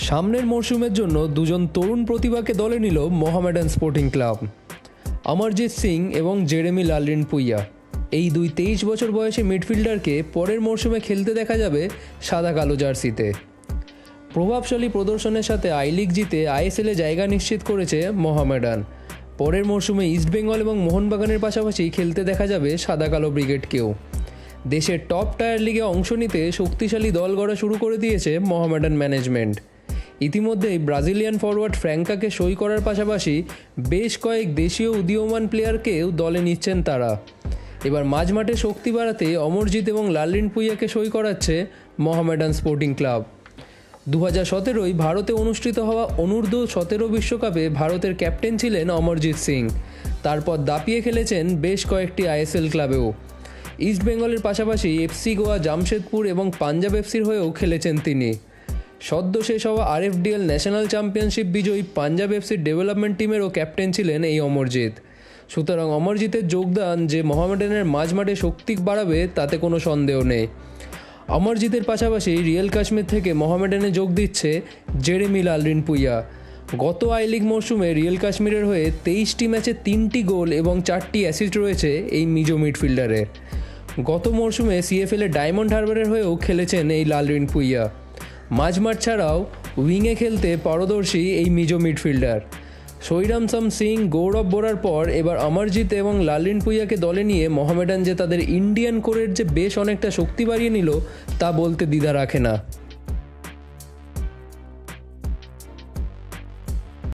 সামনের মরশুমের জন্য দুজন তরুণ প্রতিভাকে দলে নিল মোহামেডান স্পোর্টিং ক্লাব। অমরজিৎ সিং এবং জেরেমি লালরিনপুইয়া, এই দুই 23 বছর বয়সী মিডফিল্ডারকে পরের মরশুমে খেলতে দেখা যাবে সাদা কালো জার্সিতে। প্রভাবশালী প্রদর্শনের সাথে আই লিগ জিতে আইএসএলে জায়গা নিশ্চিত করেছে মোহামেডান। পরের মরশুমে ইস্টবেঙ্গল এবং মোহনবাগানের পাশাপাশি খেলতে দেখা যাবে সাদা কালো ব্রিগেডকেও। দেশের টপ টায়ার লিগে অংশ নিতে শক্তিশালী দল গড়া শুরু করে দিয়েছে মোহামেডান ম্যানেজমেন্ট। ইতিমধ্যেই ব্রাজিলিয়ান ফরওয়ার্ড ফ্র্যাঙ্কাকে সই করার পাশাপাশি বেশ কয়েক দেশীয় উদীয়মান প্লেয়ারকেও দলে নিচ্ছেন তারা। এবার মাঝমাঠে শক্তি বাড়াতে অমরজিৎ এবং লালরিনপুইয়াকে সই করাচ্ছে মোহামেডান স্পোর্টিং ক্লাব। 2017 ভারতে অনুষ্ঠিত হওয়া অনূর্ধ্ব-17 বিশ্বকাপে ভারতের ক্যাপ্টেন ছিলেন অমরজিৎ সিং। তারপর দাপিয়ে খেলেছেন বেশ কয়েকটি আইএসএল ক্লাবেও। ইস্টবেঙ্গলের পাশাপাশি এফসি গোয়া, জামশেদপুর এবং পাঞ্জাব এফসির হয়েও খেলেছেন তিনি। সদ্য শেষ হওয়া আরএফডিএল ন্যাশনাল চ্যাম্পিয়নশিপ বিজয়ী পাঞ্জাব এফসির ডেভেলপমেন্ট টিমেরও ক্যাপ্টেন ছিলেন এই অমরজিৎ। সুতরাং অমরজিতের যোগদান যে মোহামেডানের মাঝমাঠে শক্তি বাড়াবে তাতে কোনো সন্দেহ নেই। অমরজিতের পাশাপাশি রিয়েল কাশ্মীর থেকে মোহামেডানে যোগ দিচ্ছে জেরেমি লালরিনপুইয়া। গত আই লিগ মরশুমে রিয়েল কাশ্মীরের হয়ে 23টি ম্যাচে 3টি গোল এবং 4টি অ্যাসিস্ট রয়েছে এই মিজো মিডফিল্ডারে। গত মরশুমে সিএফএলে ডায়মন্ড হারবারের হয়েও খেলেছেন এই লালরিনপুইয়া। মাঝমাঠ ছাড়াও উইংয়ে খেলতে পারদর্শী এই মিজো মিডফিল্ডার। সৈরামসাম সিং, গৌরব বোরার পর এবার অমরজিৎ এবং লালরিনপুইয়াকে দলে নিয়ে মোহামেডান যে তাদের ইন্ডিয়ান কোরের যে বেশ অনেকটা শক্তি বাড়িয়ে নিল তা বলতে দ্বিধা রাখে না।